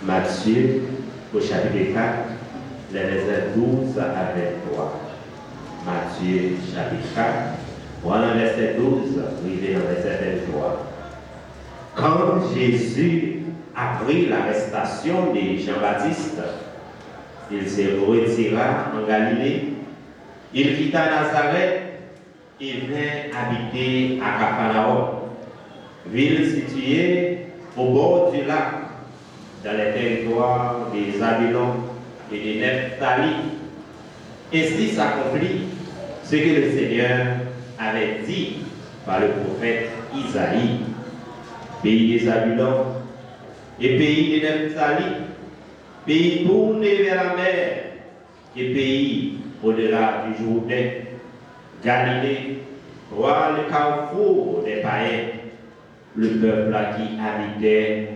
Matthieu, au chapitre 4, les versets 12 à 23. Matthieu, chapitre 4, voilà verset 12, arrivé dans verset 23. Quand Jésus a pris l'arrestation de Jean-Baptiste, il se retira en Galilée, il quitta Nazareth et vint habiter à Capharnaüm, ville située au bord du lac, dans les territoires des Zabulon et des Nephtali. Ainsi s'accomplit ce que le Seigneur avait dit par le prophète Isaïe. Pays des Zabulon et pays des Nephtali, pays tourné vers la mer et pays au-delà du Jourdain, Galilée, voir le carrefour des païens, le peuple qui habitait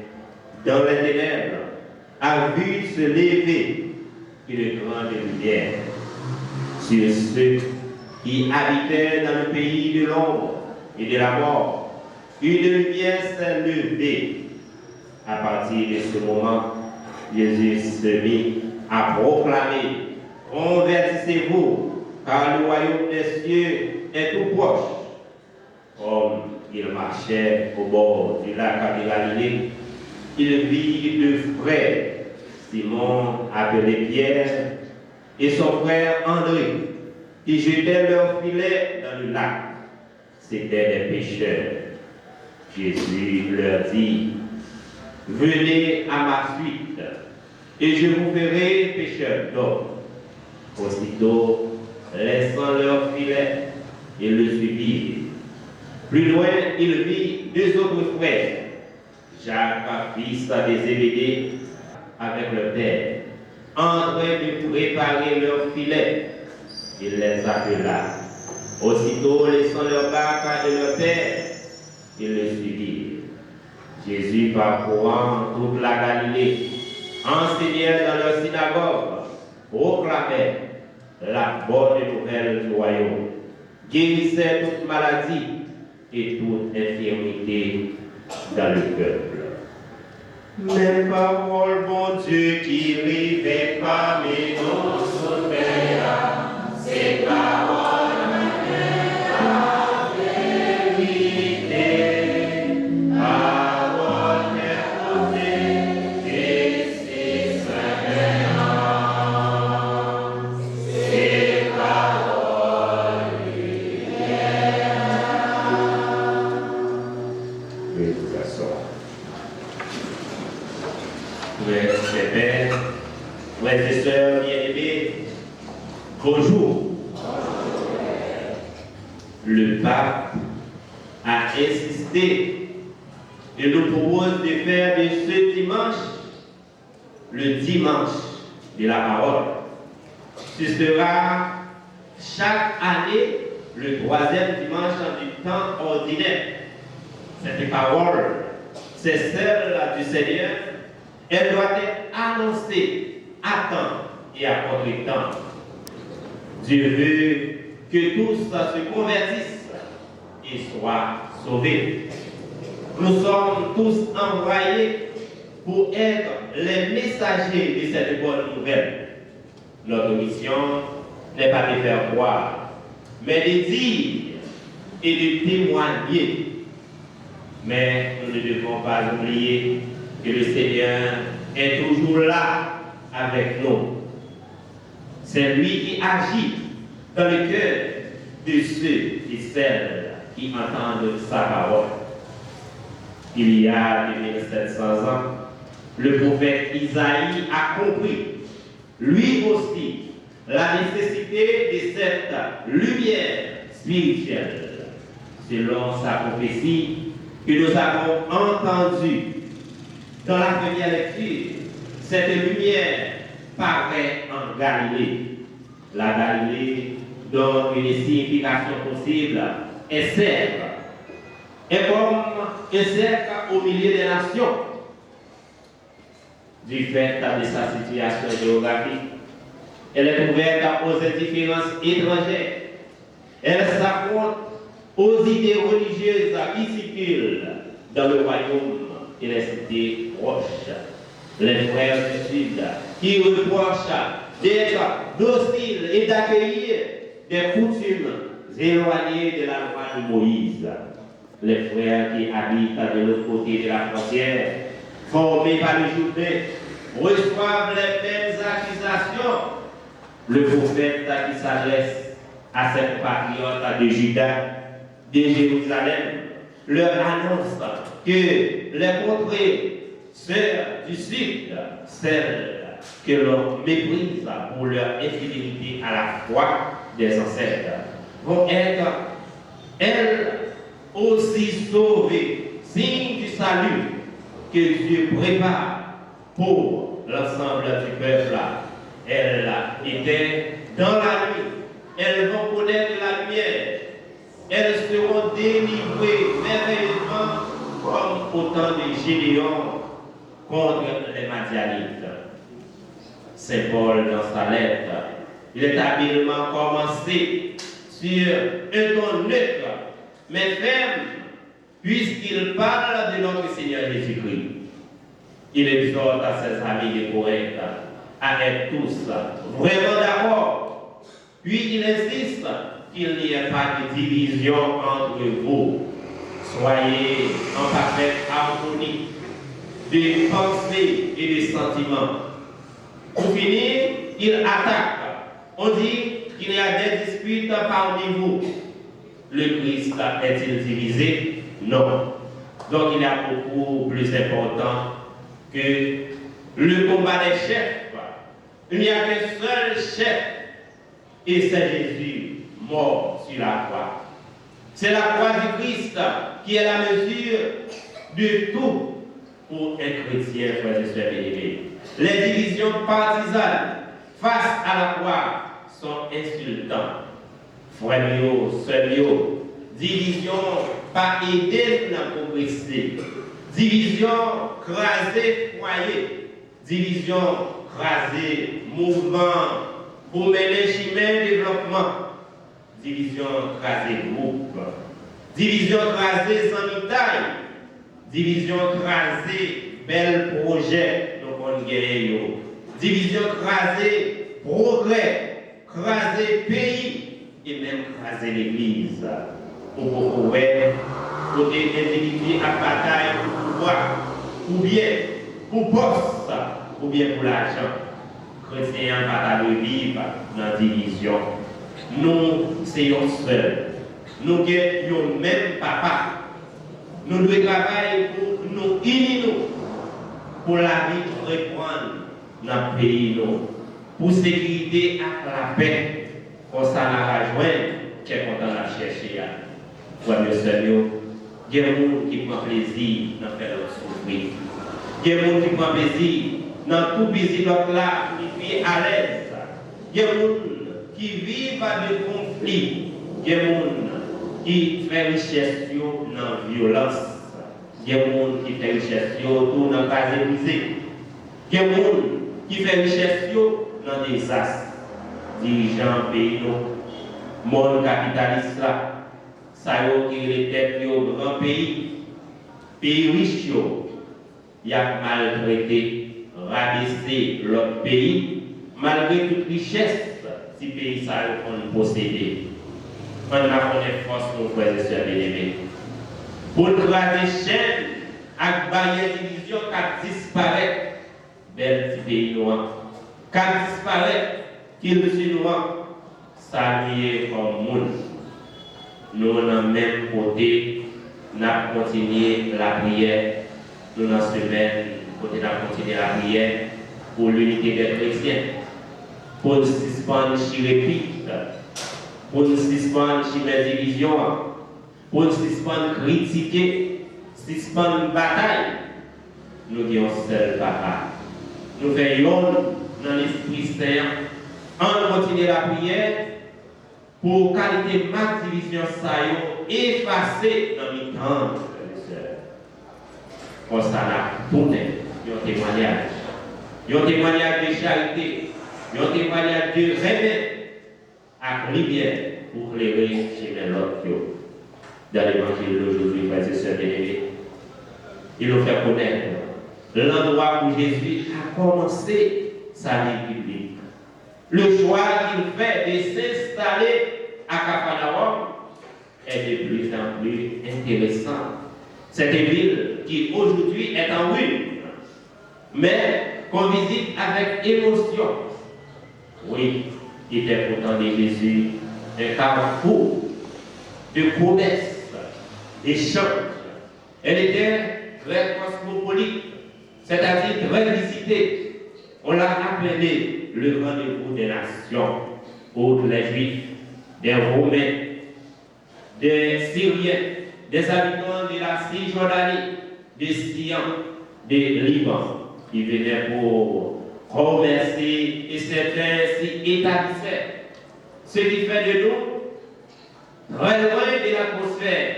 dans les ténèbres a vu se lever une grande lumière sur ceux qui habitaient dans le pays de l'ombre et de la mort. Une lumière s'est levée. À partir de ce moment, Jésus se mit à proclamer: convertissez-vous, car le royaume des cieux est tout proche. Comme il marchait au bord du lac de Galilée, il vit deux frères, Simon appelé Pierre et son frère André, qui jetaient leurs filets dans le lac. C'étaient des pêcheurs. Jésus leur dit: venez à ma suite, et je vous ferai pécheurs d'hommes. Aussitôt, laissant leurs filets, ils le suivirent. Plus loin, il vit deux autres frères, Jacques, fils de Zébédée, avec leur père, en train de préparer leurs filets. Il les appela. Aussitôt, laissant leur barque et leur père, ils le suivirent. Jésus parcourant toute la Galilée, enseignait dans leur synagogue, proclamait la bonne nouvelle du royaume, guérissait toute maladie et toute infirmité dans le peuple. Les paroles, bon Dieu, qui rivaient parmi nous sont belles, ces paroles. Frères et sœurs bien-aimés, bonjour. Le pape a insisté et nous propose de faire de ce dimanche le dimanche de la parole. Ce sera chaque année le troisième dimanche du temps ordinaire. Cette parole, c'est celle du Seigneur. Elle doit être annoncée à temps et à contre-temps. Dieu veut que tous se convertissent et soient sauvés. Nous sommes tous envoyés pour être les messagers de cette bonne nouvelle. Notre mission n'est pas de faire croire, mais de dire et de témoigner. Mais nous ne devons pas oublier que le Seigneur est toujours là avec nous. C'est lui qui agit dans le cœur de ceux et celles qui entendent sa parole. Il y a 2700 ans, le prophète Isaïe a compris, lui aussi, la nécessité de cette lumière spirituelle. Selon sa prophétie que nous avons entendue dans la première lecture, cette lumière paraît en Galilée. La Galilée donne une signification possible, est cercle. Est comme un cercle au milieu des nations. Du fait de sa situation géographique, elle est ouverte aux indifférences étrangères. Elle s'affronte aux idées religieuses qui circulent dans le royaume et les cités proches. Les frères du Sud qui reprochent d'être dociles et d'accueillir des coutumes éloignées de la loi de Moïse. Les frères qui habitent de l'autre côté de la frontière, formés par les Jourdains, reçoivent les mêmes accusations. Le prophète qui s'adresse à ses compatriotes de Juda, de Jérusalem, leur annonce que les contrées sœurs du Sud, celles que l'on méprise pour leur infidélité à la foi des ancêtres, vont être, elles aussi sauvées, signe du salut que Dieu prépare pour l'ensemble du peuple. Elles étaient dans la nuit, elles vont connaître la lumière, elles seront délivrées merveilleusement comme au temps de Gédéon contre les Madianites. Saint Paul, dans sa lettre, il est habilement commencé sur un ton neutre, mais ferme, puisqu'il parle de notre Seigneur Jésus-Christ. Il exhorte à ses amis de Corinthe à être tous vraiment d'accord. Puis il insiste qu'il n'y ait pas de division entre vous. Soyez en parfaite harmonie de pensée et de sentiments. Pour finir, il attaque. On dit qu'il y a des disputes parmi vous. Le Christ est-il divisé? Non. Donc il y a beaucoup plus important que le combat des chefs. Il n'y a qu'un seul chef, et c'est Jésus mort sur la croix. C'est la croix du Christ qui est la mesure de tout pour un chrétien, frères et sœurs bien-aimés. Les divisions partisanes face à la croix sont insultantes. Frères mio, sœurs mio, division pas aider à progresser. Division craser foyer. Division craser mouvement pour mener chemin développement. Division craser groupe. Division craser sans taille. Division craser bel projet. Division craser progrès, craser pays et même craser l'église. Pour beaucoup, côté individu à bataille pour pouvoir, ou bien pour poste, ou bien pour l'argent. Chrétiens pas de vivre dans la division. Nous, c'est un seul. Nous avons même papa. Nous devons travailler pour nous unir pour la vie reprendre dans le pays, pour sécurité et la paix, pour ça la rejoindre, qui est content de la chercher. Frères et sœurs, il y a des gens qui prennent plaisir dans faire leur souffrir. Il y a des gens qui prennent plaisir dans tout plaisir l'autre là, qui vit à l'aise. Il y a des gens qui vivent par des conflits. Il y a des gens qui font richesse dans la violence. Il y a des gens qui font richesse dans la case brisée. Il y a des gens qui font richesse dans le désastre. Dirigeants pays, monde capitaliste là, ça y est, les têtes au grand pays riche, il a maltraité, rabaissé l'autre pays, malgré toute richesse, si le pays ça on possédé. On a une force pour frères et sœurs bien-aimés. Pour craser chaîne, avec barrière division, qui disparaît, bel petit pays noir. Qui disparaît, qui est noir, ça lié comme monde. Nous, dans le même côté, nous avons continué la prière. Nous, dans la semaine, nous avons continué la prière pour l'unité des chrétiens. Pour nous suspendre chez répit, pour nous suspendre chez les divisions, pour nous suspendre critiquer, suspendre bataille. Nous avons un seul papa. Nous faisons dans l'Esprit Saint, on continue la prière pour qualité ma division effacer dans mes temps. Comme ça, pour un témoignage. Un témoignage de charité, un témoignage de remède à lumière pour éclairer chez l'autre. dans l'évangile d'aujourd'hui, frères et sœurs bien-aimés. Il nous fait connaître l'endroit où Jésus a commencé sa vie publique. Le choix qu'il fait de s'installer à Capharnaüm est de plus en plus intéressant. Cette ville qui aujourd'hui est en ruine, mais qu'on visite avec émotion. Oui, il était pourtant de Jésus un carrefour de commerce, d'échange. Elle était très cosmopolite, c'est-à-dire très visitée. On l'a appelé le rendez-vous des nations, où les Juifs, des Romains, des Syriens, des habitants de la Cisjordanie, des Syriens, des Liban, qui venaient pour commercer et certains s'y établissaient. Ce qui fait de nous très loin de l'atmosphère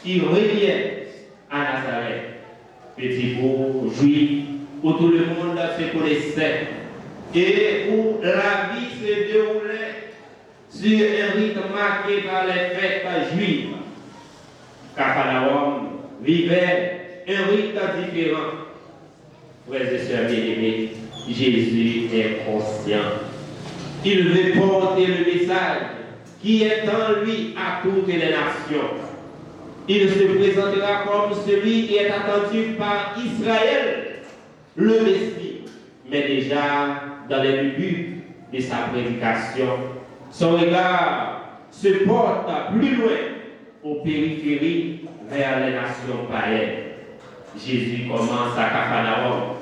qui régnait à Nazareth. Petit bourg juif où tout le monde se connaissait et où la vie se déroulait sur un rythme marqué par les fêtes juives. Capharnaüm vivait un rythme différent. Frères et sœurs bien-aimés, Jésus est conscient. Il veut porter le message qui est en lui à toutes les nations. Il se présentera comme celui qui est attendu par Israël, le Messie. Mais déjà, dans les débuts de sa prédication, son regard se porte plus loin, aux périphéries, vers les nations païennes. Jésus commence à Capharnaüm.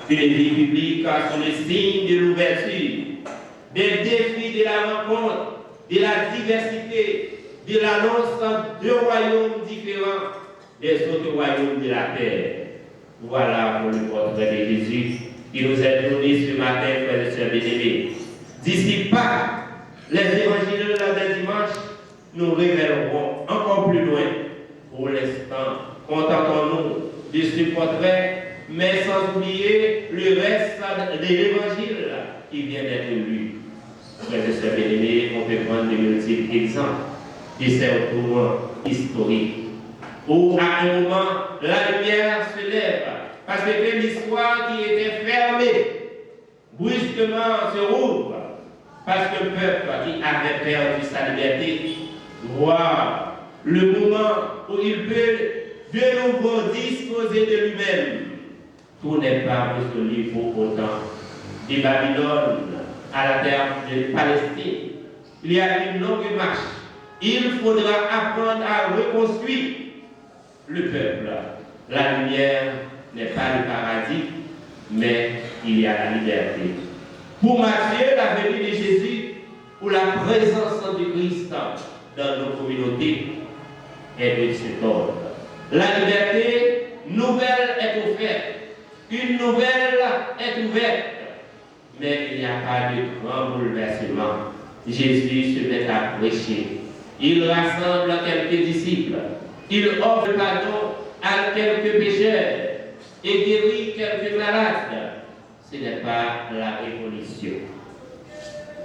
Une vie publique sur le signe de l'ouverture, des défis de la rencontre, de la diversité, de l'annonce de royaumes différents des autres royaumes de la terre. Voilà pour le portrait de Jésus qui nous est donné ce matin, frères et sœurs bien-aimés. D'ici pas, les évangiles des dimanches nous révéleront encore plus loin. Pour l'instant, contentons-nous de ce portrait, mais sans oublier le reste de l'évangile qui vient d'être lu. Frères et sœurs bien-aimés, on peut prendre de multiples exemples de ces retours historiques où à un moment la lumière se lève parce que l'histoire qui était fermée brusquement se rouvre parce que le peuple qui avait perdu sa liberté voit le moment où il peut de nouveau disposer de lui-même. Tout n'est pas résolu pour autant. De Babylone à la terre de Palestine, il y a une longue marche. Il faudra apprendre à reconstruire le peuple. La lumière n'est pas le paradis, mais il y a la liberté. Pour Matthieu, la venue de Jésus, pour la présence de Christ dans nos communautés, est de cet ordre. La liberté nouvelle est offerte. Une nouvelle est ouverte. Mais il n'y a pas de grand bouleversement. Jésus se met à prêcher. Il rassemble quelques disciples. Il offre le pardon à quelques pécheurs et guérit quelques malades. Ce n'est pas la révolution.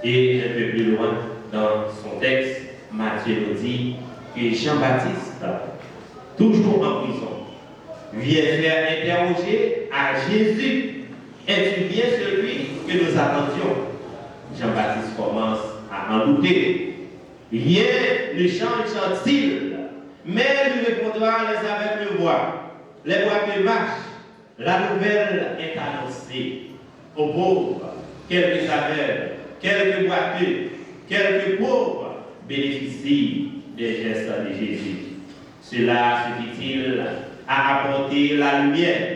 Et un peu plus loin, dans son texte, Matthieu nous dit que Jean-Baptiste, toujours en prison, vient faire interroger à Jésus. Es-tu bien celui que nous attendions? Jean-Baptiste commence à en douter. Rien ne change-t-il, mais lui répondra les aveugles voient, les boiteux marchent. La nouvelle est annoncée aux pauvres, quelques aveugles, quelques boiteux, quelques pauvres bénéficient des gestes de Jésus. Cela suffit-il à apporter la lumière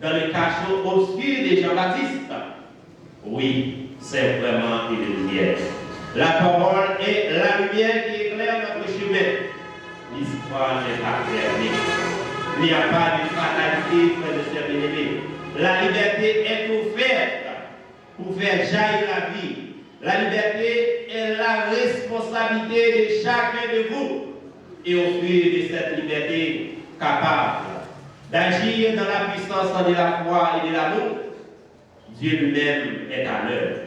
dans le cachot obscur de Jean-Baptiste? Oui, c'est vraiment une lumière. La parole est la lumière qui éclaire notre chemin. L'histoire n'est pas fermée. Il n'y a pas de fatalité, frères et sœurs bien-aimés. La liberté est offerte pour faire jaillir la vie. La liberté est la responsabilité de chacun de vous. Et offrir de cette liberté capable d'agir dans la puissance de la foi et de l'amour, Dieu lui-même est à l'œuvre.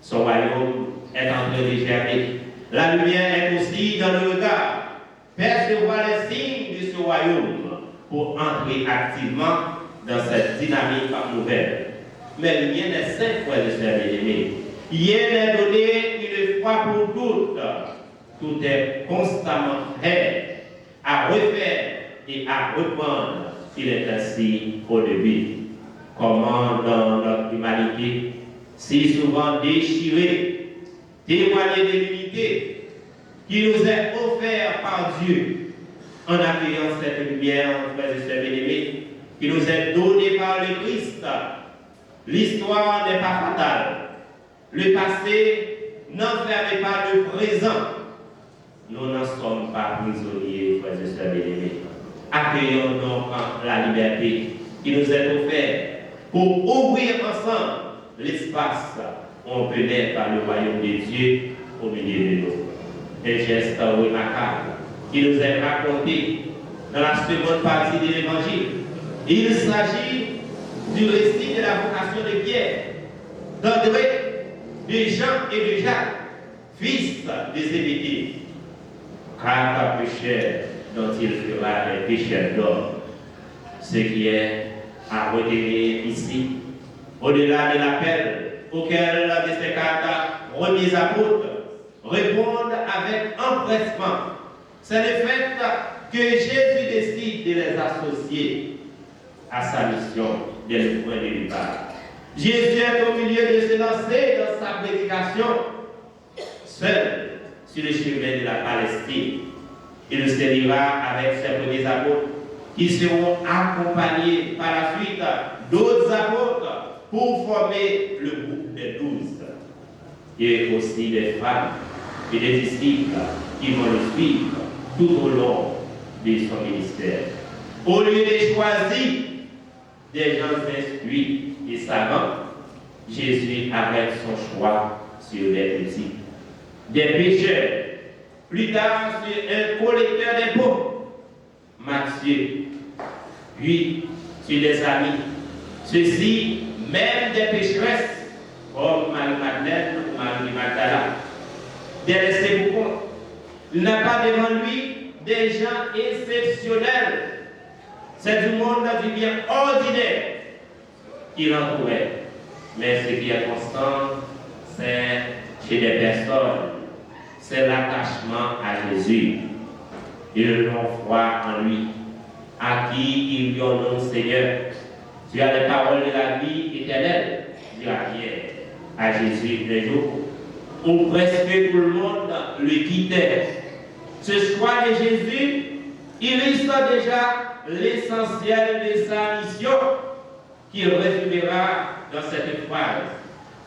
Son royaume est en train de germer. La lumière est aussi dans le regard. percevoir les signes de ce royaume pour entrer activement dans cette dynamique nouvelle. Mais rien n'est saint, frères et sœurs bien-aimés. Rien n'est donné une fois pour toutes. Tout est constamment prêt à refaire et à reprendre. Il est ainsi au début. Comment dans notre humanité, si souvent déchirée, témoigner de l'unité qui nous est offerte par Dieu en accueillant cette lumière, frères et sœurs bien-aimés, qui nous est donnée par le Christ. L'histoire n'est pas fatale. Le passé n'enferme pas le présent. Nous n'en sommes pas prisonniers, frères et sœurs bien-aimés. Accueillons donc la liberté qui nous est offerte pour ouvrir ensemble l'espace où on peut naître par le royaume de Dieu au milieu de nous. Un geste remarquable qui nous est raconté dans la seconde partie de l'Évangile. Il s'agit du récit de la vocation de Pierre, d'André, de Jean et de Jacques, fils de Zébédée. Quatre pécheurs dont il fera les pécheurs d'or. Ce qui est à retenir ici, au-delà de l'appel auquel de ces quatre premiers apôtres répondent avec empressement, c'est le fait que Jésus décide de les associer à sa mission dès le point de départ. Jésus est au milieu de se lancer dans sa prédication, seul sur le chemin de la Palestine. Il se liera avec ses premiers apôtres qui seront accompagnés par la suite d'autres apôtres pour former le groupe des 12. Et aussi des femmes et des disciples qui vont le suivre tout au long de son ministère. Au lieu de choisir des gens instruits et savants, Jésus arrête son choix sur les petits, des pécheurs, plus tard sur un collecteur d'impôts, Matthieu, puis sur des amis, ceux-ci même des pécheresses comme Marie-Madeleine ou Marie-Magdala. Délaissé pour compte. Il n'a pas devant lui des gens exceptionnels. C'est du monde du bien ordinaire qui l'entourait. Mais ce qui est constant, c'est chez des personnes, c'est l'attachement à Jésus. Ils l'ont foi en lui, à qui ils lui ont donné Seigneur. Tu as les paroles de la vie éternelle, dit à Jésus les jours où presque tout le monde le quittait. Ce choix de Jésus illustre déjà l'essentiel de sa mission qu'il résumera dans cette phrase.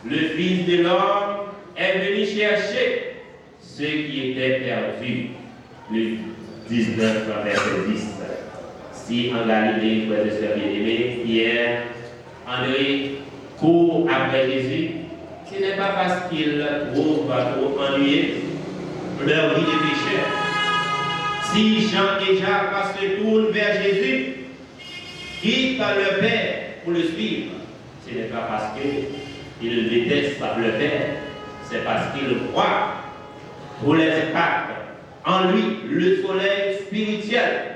Le Fils de l'homme est venu chercher ceux qui étaient perdus. Le 19, verset 10. Si en Galilée, frères et sœurs bien-aimés, Pierre, André court après Jésus, ce n'est pas parce qu'ils trouvent trop ennuyeux leur vie de pécheur. Si Jean et Jacques se tournent vers Jésus, quittent leur Père pour le suivre, ce n'est pas parce qu'ils détestent le Père, c'est parce qu'ils croient pour les impacts en lui le soleil spirituel,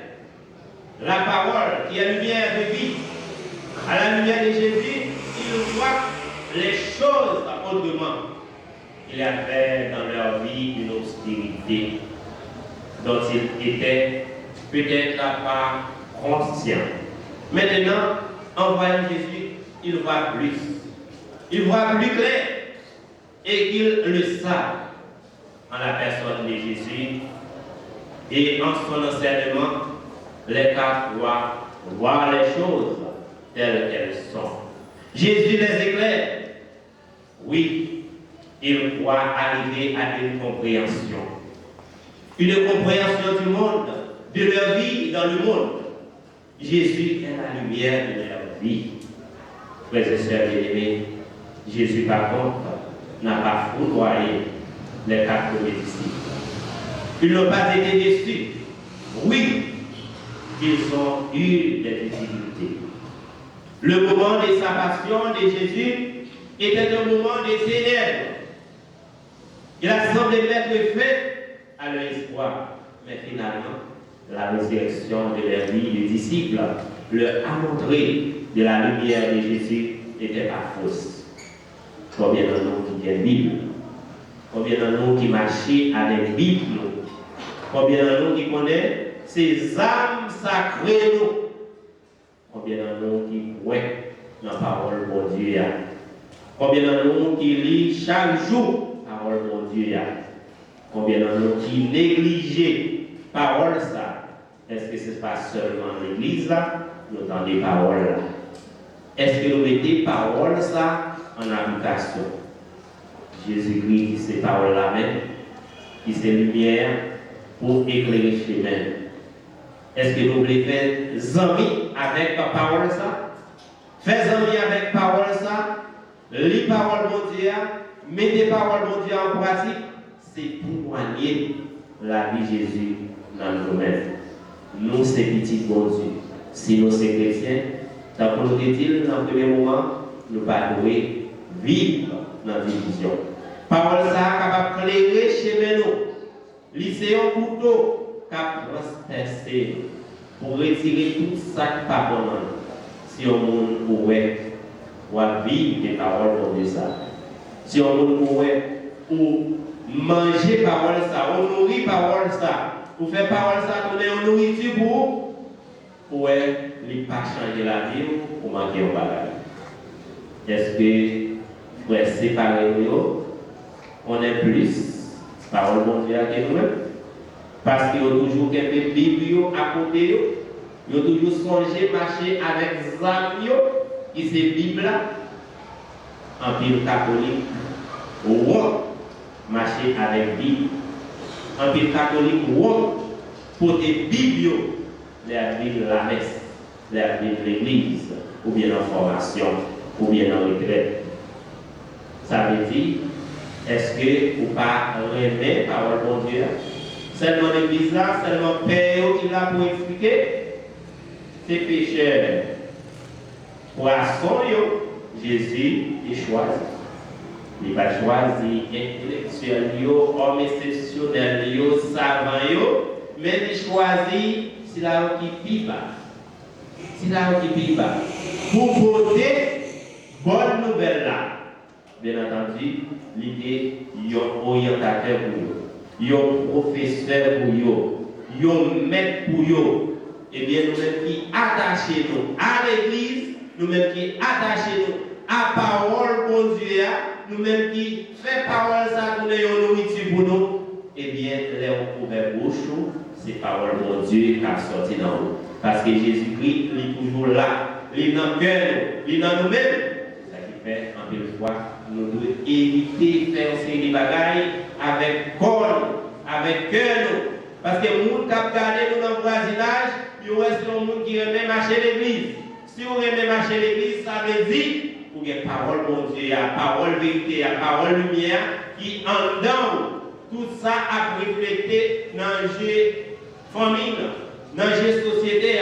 la parole qui est lumière de vie. À la lumière de Jésus, ils voient les choses autrement. Il y avait dans leur vie une obscurité dont ils étaient peut-être pas conscients. Maintenant, en voyant Jésus, ils voient plus. Ils voient plus clair et qu'ils le savent en la personne de Jésus et en son enseignement. Les quatre doivent voir les choses telles qu'elles sont. Jésus les éclaire. Oui, ils croient arriver à une compréhension. Une compréhension du monde, de leur vie dans le monde. Jésus est la lumière de leur vie. Frères et sœurs bien-aimés, Jésus par contre n'a pas foudroyé les quatre disciples. Ils n'ont pas été déçus. Oui, ils ont eu des difficultés. Le moment de sa passion de Jésus était un moment de ténèbres. Il a semblé mettre fin à leur espoir. mais finalement, la résurrection de leur vie, les disciples, leur a montré de la lumière de Jésus n'était pas fausse. Combien de nous qui ont une Bible? Combien de nous qui marchent avec Bible? Combien de nous qui connaissent ces âmes sacrées? Combien de nous qui croient dans la parole de Dieu? Combien de nous qui lisent chaque jour la parole de Dieu? Combien de nous qui négligent la parole ça? Est-ce que ce n'est pas seulement l'église là, nous entendons des paroles là? Est-ce que nous mettons paroles ça en application? Jésus-Christ qui ces paroles là même, qui ces lumières pour éclairer le chemin. Est-ce que nous voulons faire amis avec la parole ça? Faire amis avec la parole ça? Les paroles de Dieu, mettez paroles de Dieu en pratique, c'est pour témoigner la vie de Jésus dans le domaine. Nous, c'est petit bon Dieu. Si nous, c'est chrétiens, tant que nous dit dans le premier moment, nous ne pouvons pas vivre dans la division. Parole ça, capable d'éclairer chez nous. Lycée en couteau, capable de transpercer pour retirer tout ça qui n'est pas bon. Si on pouvait vivre des paroles comme Dieu ça. Si on pouvait manger parole ça, on nourrit parole ça. Pour faire parole ça, donner une nourriture pour ne pas changer la vie ou manquer un bagage. Est-ce que frère séparer nous, on est plus parole de Dieu que nous-mêmes? Parce qu'il y a toujours quelques Bibles à côté, il y a toujours songé marcher avec les amis qui c'est Bible en pile catholique ou marcher avec Bible. En pile catholique pour des Bibles, la Bible la messe, la Bible l'église, ou bien en formation, ou bien en retraite. Ça veut dire, est-ce que vous pas rêver parole de Dieu? Seulement l'église là, seulement Père qui l'a pour expliquer, c'est pécheur. Poisson, Jésus est choisi. Il va choisir intellectuel, homme exceptionnel, savant, mais il choisit si la qui pipe. Si la qui pipe. Pour voter, bonne nouvelle là. Bien entendu, l'idée, il y a un orientateur pour vous, il y a un professeur pour vous, il y a un maître pour vous. Eh bien, nous-mêmes qui attachons nous à l'église, nous-mêmes qui attachons nous à parole pour Dieu, nous-mêmes qui faisons parole ça, nous ayons nourriture pour nous, eh bien, les ouvert bouche, c'est parole de Dieu qui a sorti dans nous. Parce que Jésus-Christ, il est toujours là, il est dans le cœur, il est dans nous-mêmes. C'est ça qui fait, en pile fois, nous devons éviter de faire une série de bagailles avec corps, avec cœur. Parce que les gens qui ont gardé nous dans le voisinage, il reste un monde qui aime marcher l'église. Si vous aimez marcher l'église, ça veut dire qu'il y a parole de Dieu, la parole vérité, la parole lumière qui en dedans. Tout ça a reflété dans le famille, dans la société,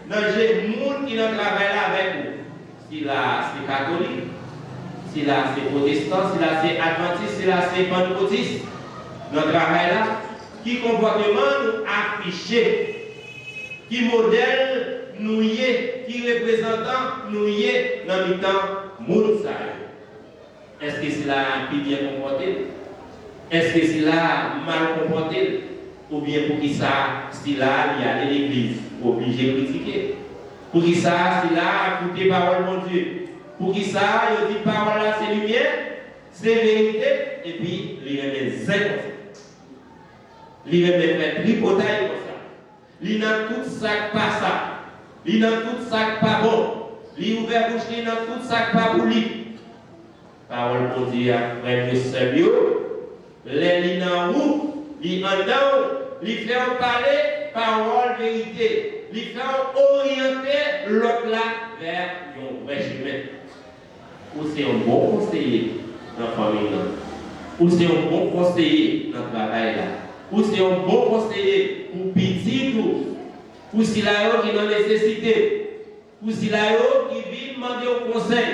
dans le monde qui travaille avec vous. Si là c'est catholique, si là c'est protestant, si là c'est adventiste, si là c'est pentecôtiste, notre travail là, qui comportement nous affiché, qui modèle nous y est, qui représentant nous y est dans le temps monde. Est-ce que c'est là qui bien comporté? Est-ce que c'est là mal comporté? Ou bien pour qui ça, si là, il y a de l'église, obligé de critiquer? Pour qui ça, si là, écouter parole de Dieu? Pour qui ça, il dit parole là, c'est lumière, c'est vérité, et puis il remet zéro. Il remet faire tripotaille comme ça. Il n'a tout ça qui pas ça. Il n'a tout ça qui pas bon. Il ouvert bouche, il n'a tout ça qui pas pour lui. Parole pour Dieu, frère de Seigneur, les dans où, il en dedans, il fait parler parole vérité. Il fait orienter l'autre là vers un vrai chemin. Ou c'est un bon conseiller dans la famille, ou c'est un bon conseiller dans le travail là, ou c'est un bon conseiller pour petit ou si là qui est dans nécessité, ou si là qui vit demander au conseil.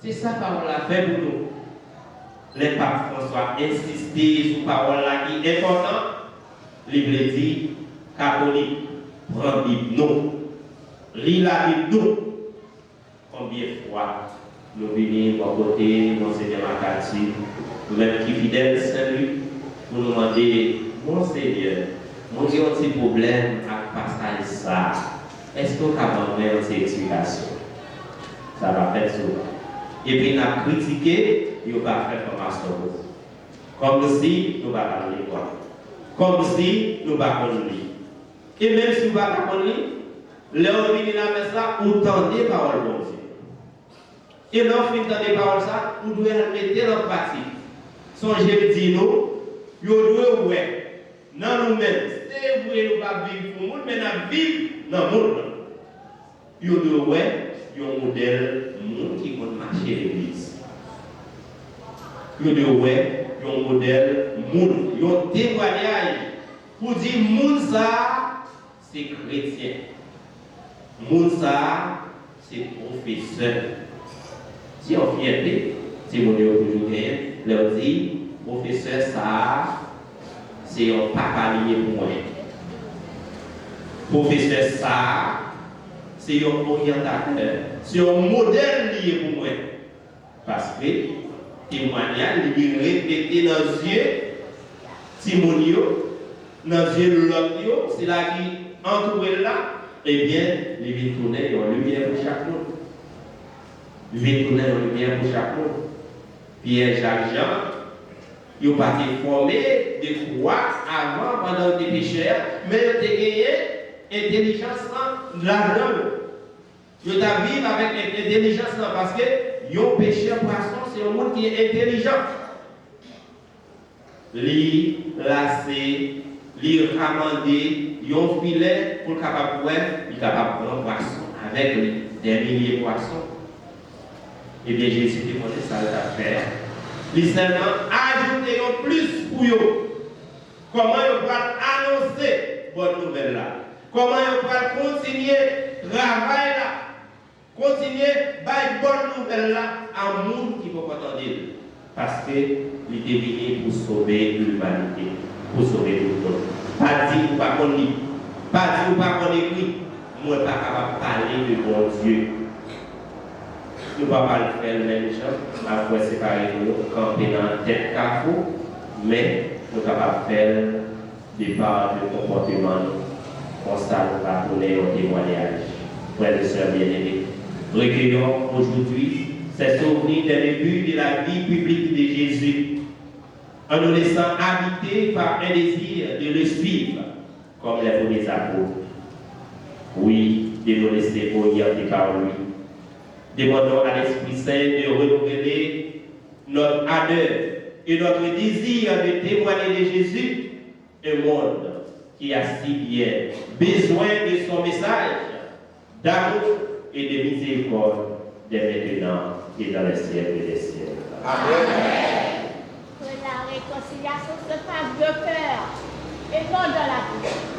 C'est ça parole là fait pour nous. Le pape François insisté sur parole là qui est important. il veut dire catholique, prend Bible non. Lis la Bible non. Combien de fois nous venons à côté, Monseigneur Makati, nous-mêmes qui fidèles Saint-Louis, pour nous demander, Monseigneur, mon Dieu, un petit problème avec passage ça. Est-ce que vous avez une petite explication? Ça va faire souvent. Et puis, nous avons critiqué, nous n'avons pas fait formation. Comme si nous n'avons pas lire quoi. Comme si nous n'avons pas lire. Et même si nous n'avons pas lire, là où nous avons ça, vous tendez les paroles de Dieu. Et là, vous tendez les paroles ça, vous devez mettre leur partie. Songez, dit nous, vous devez ouais. Non, nous-mêmes, c'est vous et nous pas vivre pour nous, mais nous vivons dans le monde. Vous devez ouais, vous un modèle monde qui peut marcher l'église. Vous devez ouais, un modèle monde, un témoignage pour dire monde ça, c'est chrétien. Monde ça, c'est professeur. Si on fierté, si mon Dieu toujours gagné, leur dit, professeur ça, c'est un papa lié pour moi. Professeur ça, c'est un orientateur, c'est un modèle lié pour moi. Parce que témoignage, il est répété dans les yeux, Timonio, dans les yeux de l'autre, c'est là qui entoure là, eh bien, il vient tourner en lumière pour chaque monde. Il vient tourner en lumière pour chaque monde. Pierre, Jacques, Jean, ils ont pas été formés de croire avant, pendant des pécheurs, mais ils ont gagné intelligence dans la langue. Ils ont vécu avec intelligence parce que les pécheurs poisson, c'est un monde qui est intelligent. Li lasser, li ramener, ils ont filet pour capable il est capable de prendre poisson avec des milliers de poissons. Eh bien, Jésus demandé ça à faire. Il seulement ajouter plus pour eux. Comment ils vont annoncer bonne nouvelle là? Comment ils vont continuer travail là? Continuer par bonne nouvelle là à monde qui ne peut pas attendre. Parce qu'il est venu pour sauver l'humanité, pour sauver tout le monde. Pas dire ou pas qu'on lit, pas dire ou pas qu'on écrit. Moi, je ne suis pas capable de parler de bon Dieu. Nous ne pouvons pas le faire le même chose, à fois séparer nous, camper dans la tête carrefour, mais nous sommes capables de faire des parts de comportement, comme ça nous va donner un témoignage. Frères et sœurs bien-aimés, recueillons aujourd'hui ces souvenirs des débuts de la vie publique de Jésus, en nous laissant habiter par un désir de le suivre, comme les premiers apôtres. Oui, de nous laisser orienter par lui. Demandons à l'Esprit Saint de renouveler notre ardeur et notre désir de témoigner de Jésus, un monde qui a si bien besoin de son message d'amour et de miséricorde dès maintenant et dans les siècles des siècles. Amen. Que la réconciliation se fasse de cœur et non de la bouche.